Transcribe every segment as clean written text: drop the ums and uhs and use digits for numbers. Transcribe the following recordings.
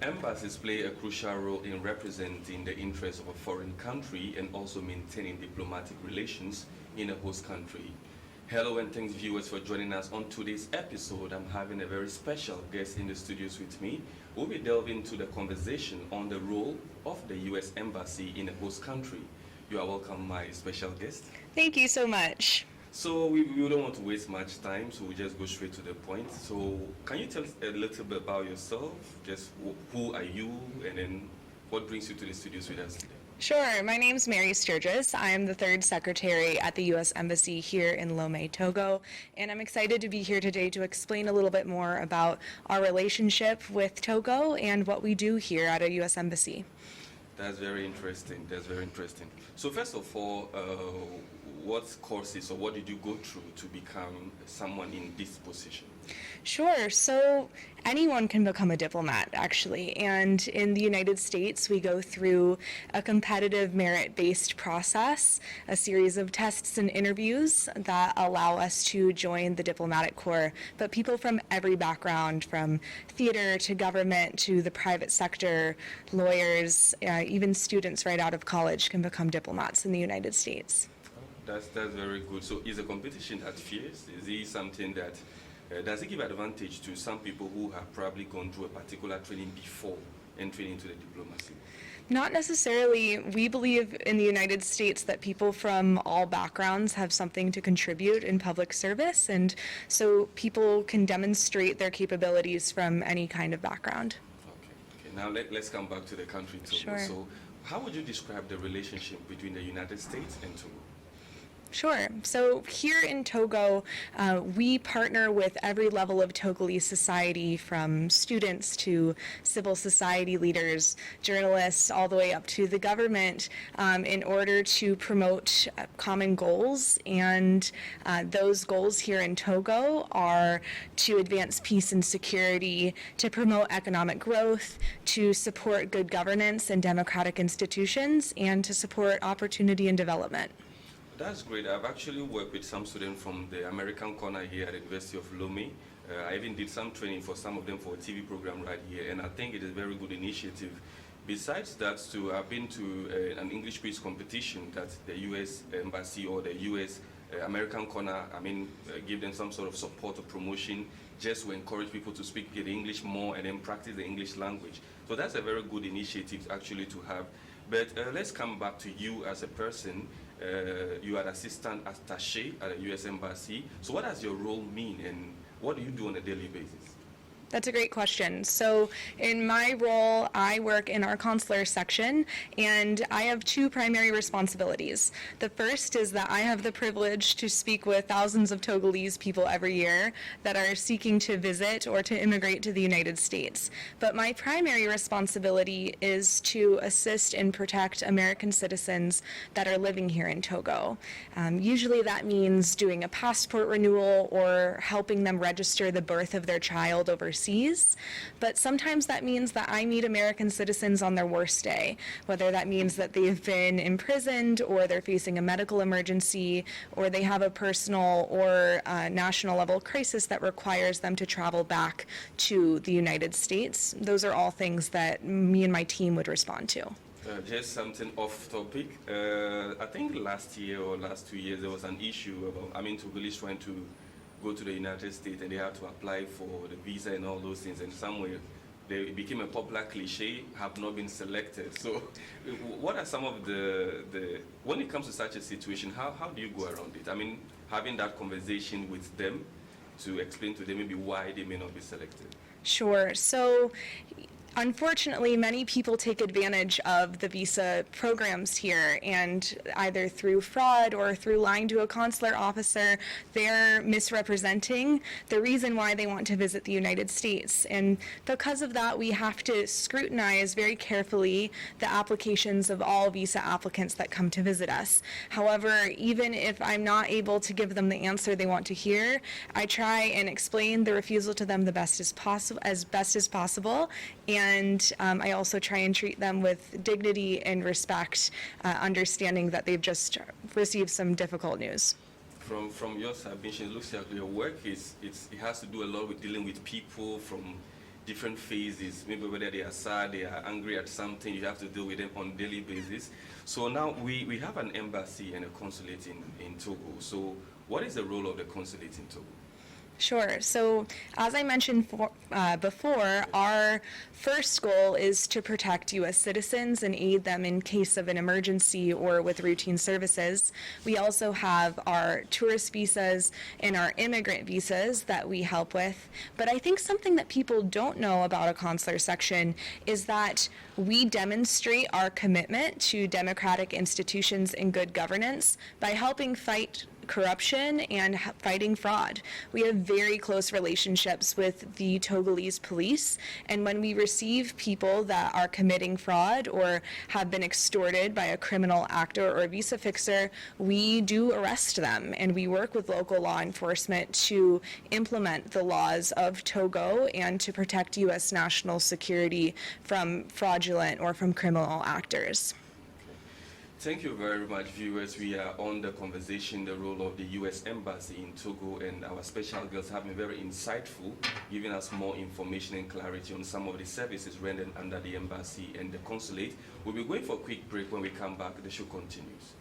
Embassies play a crucial role in representing the interests of a foreign country and also maintaining diplomatic relations in a host country. Hello and thanks viewers for joining us on today's episode. I'm having a very special guest in the studios with me. We'll be delving into the conversation on the role of the U.S. Embassy in a host country. You are welcome, my special guest. Thank you so much. So we don't want to waste much time, so we just go straight to the point. So can you tell us a little bit about yourself? Just who are you, and then what brings you to the studios with us today? Sure. My name's Mary Sturgis. I am the third secretary at the U.S. Embassy here in Lomé, Togo, and I'm excited to be here today to explain a little bit more about our relationship with Togo and what we do here at a U.S. Embassy. That's very interesting. That's very interesting. So first of all, what courses or what did you go through to become someone in this position? Sure. So anyone can become a diplomat, actually. And in the United States, we go through a competitive merit-based process, a series of tests and interviews that allow us to join the diplomatic corps. But people from every background, from theater to government to the private sector, lawyers, even students right out of college can become diplomats in the United States. That's very good. So is the competition that fierce? Is it something that, does it give advantage to some people who have probably gone through a particular training before entering into the diplomacy? Not necessarily. We believe in the United States that people from all backgrounds have something to contribute in public service, and so people can demonstrate their capabilities from any kind of background. Okay. Now let's come back to the country, Togo. Sure. So how would you describe the relationship between the United States and Togo? Sure. So here in Togo, we partner with every level of Togolese society, from students to civil society leaders, journalists, all the way up to the government, in order to promote common goals. And those goals here in Togo are to advance peace and security, to promote economic growth, to support good governance and democratic institutions, and to support opportunity and development. That's great. I've actually worked with some students from the American corner here at the University of Lomé. I even did some training for some of them for a TV program right here, and I think it is a very good initiative. Besides that, too, I've been to an English speech competition that the U.S. Embassy or the U.S. American corner, give them some sort of support or promotion just to encourage people to speak the English more and then practice the English language. So that's a very good initiative actually to have. But let's come back to you as a person. You are assistant attaché at the U.S. Embassy. So what does your role mean, and what do you do on a daily basis? That's a great question. So in my role, I work in our consular section, and I have two primary responsibilities. The first is that I have the privilege to speak with thousands of Togolese people every year that are seeking to visit or to immigrate to the United States. But my primary responsibility is to assist and protect American citizens that are living here in Togo. Usually that means doing a passport renewal or helping them register the birth of their child overseas. But sometimes that means that I meet American citizens on their worst day, whether that means that they've been imprisoned or they're facing a medical emergency or they have a personal or national level crisis that requires them to travel back to the United States. Those are all things that me and my team would respond to. Just something off topic. I think last year or last 2 years there was an issue about, Togolese trying to go to the United States and they had to apply for the visa and all those things, and somewhere it became a popular cliche, have not been selected. So what are some of the when it comes to such a situation, how do you go around it? Having that conversation with them to explain to them maybe why they may not be selected. Sure. So unfortunately, many people take advantage of the visa programs here, and either through fraud or through lying to a consular officer, they're misrepresenting the reason why they want to visit the United States. And because of that, we have to scrutinize very carefully the applications of all visa applicants that come to visit us. However, even if I'm not able to give them the answer they want to hear, I try and explain the refusal to them the best as possible, and I also try and treat them with dignity and respect, understanding that they've just received some difficult news. From your submission, it looks like your work it has to do a lot with dealing with people from different phases, maybe whether they are sad, they are angry at something, you have to deal with them on a daily basis. So now we have an embassy and a consulate in Togo. So what is the role of the consulate in Togo? Sure. So as I mentioned before, our first goal is to protect U.S. citizens and aid them in case of an emergency or with routine services. We also have our tourist visas and our immigrant visas that we help with. But I think something that people don't know about a consular section is that we demonstrate our commitment to democratic institutions and good governance by helping fight corruption and fighting fraud. We have very close relationships with the Togolese police, and when we receive people that are committing fraud or have been extorted by a criminal actor or a visa fixer, we do arrest them, and we work with local law enforcement to implement the laws of Togo and to protect U.S. national security from fraudulent or from criminal actors. Thank you very much, viewers. We are on the conversation, the role of the U.S. Embassy in Togo, and our special guests have been very insightful, giving us more information and clarity on some of the services rendered under the embassy and the consulate. We'll be going for a quick break. When we come back, the show continues.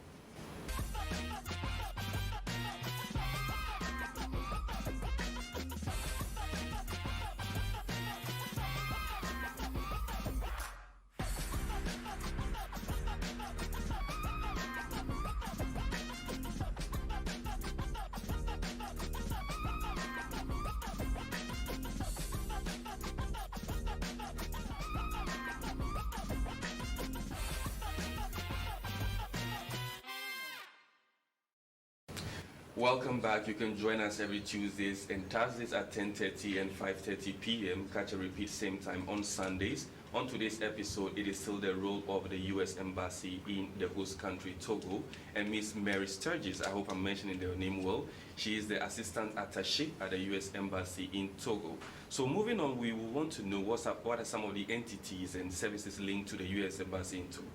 Welcome back. You can join us every Tuesdays and Thursdays at 10:30 and 5:30 p.m. Catch a repeat same time on Sundays. On today's episode, it is still the role of the U.S. Embassy in the host country, Togo, and Miss Mary Sturgis. I hope I'm mentioning their name well. She is the Assistant Attaché at the U.S. Embassy in Togo. So moving on, we will want to know what are some of the entities and services linked to the U.S. Embassy in Togo.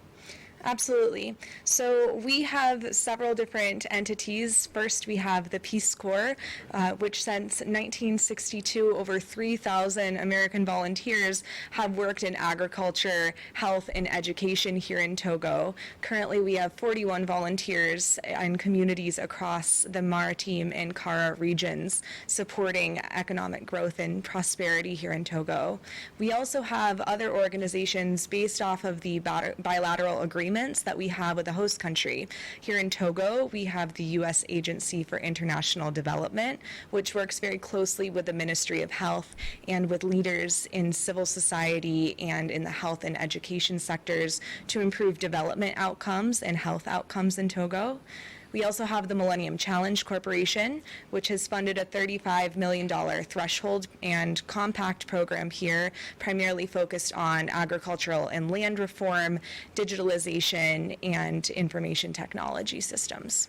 Absolutely. So we have several different entities. First, we have the Peace Corps, which since 1962, over 3,000 American volunteers have worked in agriculture, health, and education here in Togo. Currently, we have 41 volunteers in communities across the Maritime and Kara regions supporting economic growth and prosperity here in Togo. We also have other organizations based off of the bilateral agreements that we have with the host country. Here in Togo, we have the U.S. Agency for International Development, which works very closely with the Ministry of Health and with leaders in civil society and in the health and education sectors to improve development outcomes and health outcomes in Togo. We also have the Millennium Challenge Corporation, which has funded a $35 million threshold and compact program here, primarily focused on agricultural and land reform, digitalization, and information technology systems.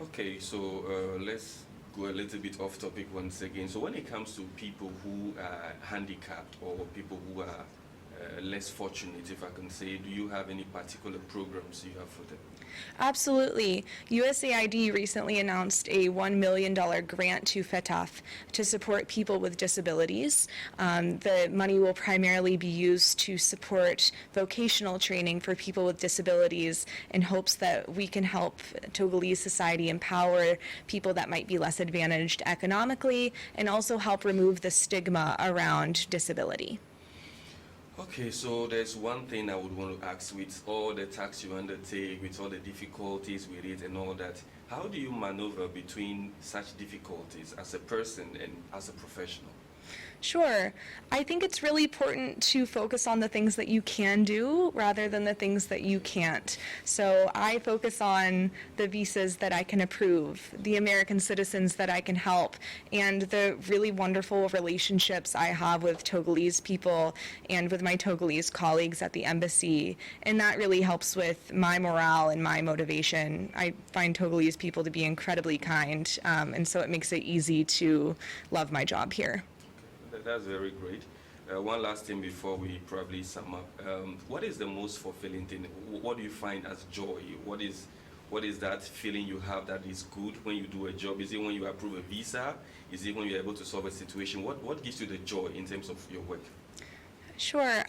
Okay, so let's go a little bit off topic once again. So when it comes to people who are handicapped or people who are less fortunate, if I can say, do you have any particular programs you have for them? Absolutely. USAID recently announced a $1 million grant to FETAF to support people with disabilities. The money will primarily be used to support vocational training for people with disabilities in hopes that we can help Togolese society empower people that might be less advantaged economically and also help remove the stigma around disability. Okay, so there's one thing I would want to ask. With all the tasks you undertake, with all the difficulties with it and all that, how do you maneuver between such difficulties as a person and as a professional? Sure. I think it's really important to focus on the things that you can do rather than the things that you can't. So I focus on the visas that I can approve, the American citizens that I can help, and the really wonderful relationships I have with Togolese people and with my Togolese colleagues at the embassy. And that really helps with my morale and my motivation. I find Togolese people to be incredibly kind, and so it makes it easy to love my job here. That's very great. One last thing before we probably sum up. What is the most fulfilling thing? What do you find as joy? What is What is that feeling you have that is good when you do a job? Is it when you approve a visa? Is it when you're able to solve a situation? What gives you the joy in terms of your work? Sure.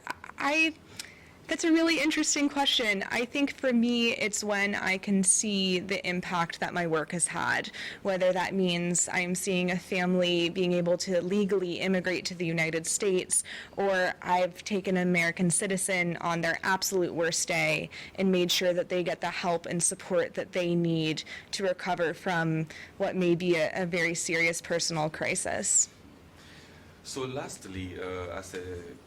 That's a really interesting question. I think for me, it's when I can see the impact that my work has had, whether that means I'm seeing a family being able to legally immigrate to the United States, or I've taken an American citizen on their absolute worst day and made sure that they get the help and support that they need to recover from what may be a very serious personal crisis. So lastly, as a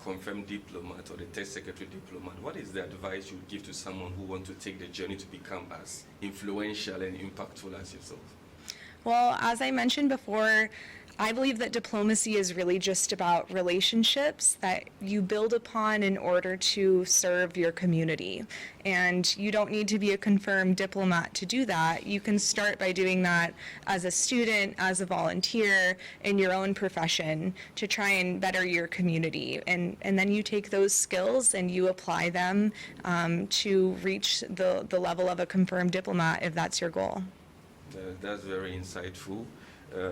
confirmed diplomat or the test secretary diplomat, what is the advice you would give to someone who wants to take the journey to become as influential and impactful as yourself? Well, as I mentioned before, I believe that diplomacy is really just about relationships that you build upon in order to serve your community. And you don't need to be a confirmed diplomat to do that. You can start by doing that as a student, as a volunteer, in your own profession to try and better your community. And then you take those skills and you apply them to reach the level of a confirmed diplomat if that's your goal. That's very insightful.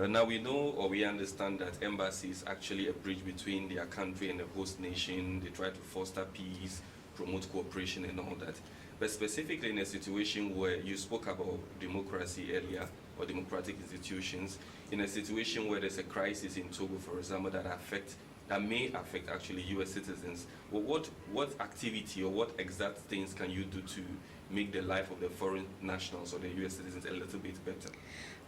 Now we know or we understand that embassy is actually a bridge between their country and the host nation. They try to foster peace, promote cooperation and all that. But specifically in a situation where you spoke about democracy earlier, or democratic institutions, in a situation where there's a crisis in Togo, for example, that may affect actually U.S. citizens, well, what activity or what exact things can you do to make the life of the foreign nationals or the U.S. citizens a little bit better?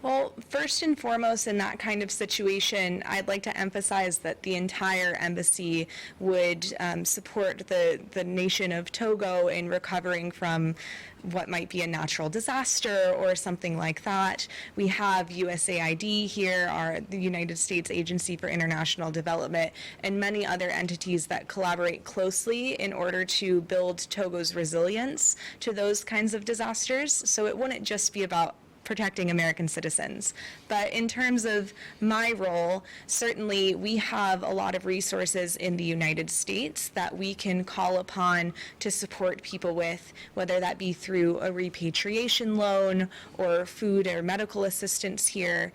Well, first and foremost, in that kind of situation, I'd like to emphasize that the entire embassy would support the nation of Togo in recovering from what might be a natural disaster or something like that. We have USAID here, the United States Agency for International Development, and many other entities that collaborate closely in order to build Togo's resilience to those kinds of disasters. So it wouldn't just be about protecting American citizens. But in terms of my role, certainly we have a lot of resources in the United States that we can call upon to support people with, whether that be through a repatriation loan or food or medical assistance here.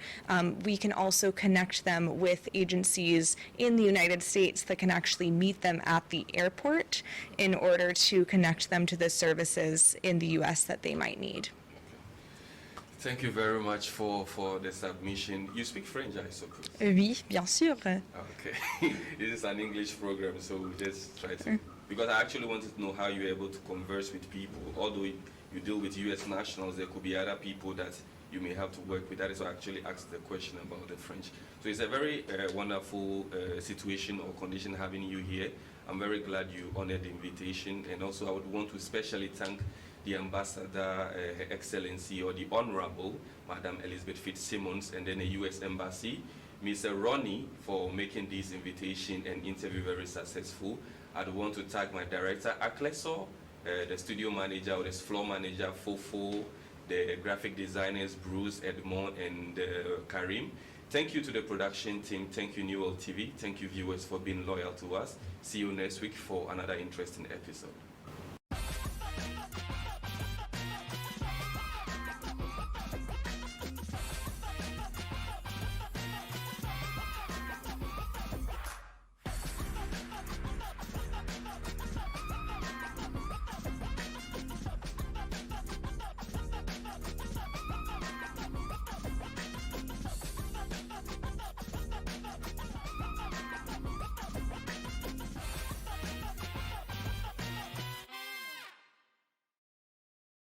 We can also connect them with agencies in the United States that can actually meet them at the airport in order to connect them to the services in the U.S. that they might need. Thank you very much for the submission. You speak French, I suppose? Oui, bien sûr. Okay. This is an English program, so we'll just try to... Because I actually wanted to know how you're able to converse with people. Although you deal with U.S. nationals, there could be other people that you may have to work with. That is why I actually asked the question about the French. So it's a very wonderful situation or condition having you here. I'm very glad you honored the invitation. And also I would want to especially thank the Ambassador, Her Excellency, or the Honorable, Madam Elizabeth Fitzsimmons, and then the U.S. Embassy, Mr. Ronnie, for making this invitation and interview very successful. I'd want to thank my director, Akleso, the studio manager or the floor manager, Fofo, the graphic designers, Bruce, Edmond, and Karim. Thank you to the production team. Thank you, New World TV. Thank you, viewers, for being loyal to us. See you next week for another interesting episode.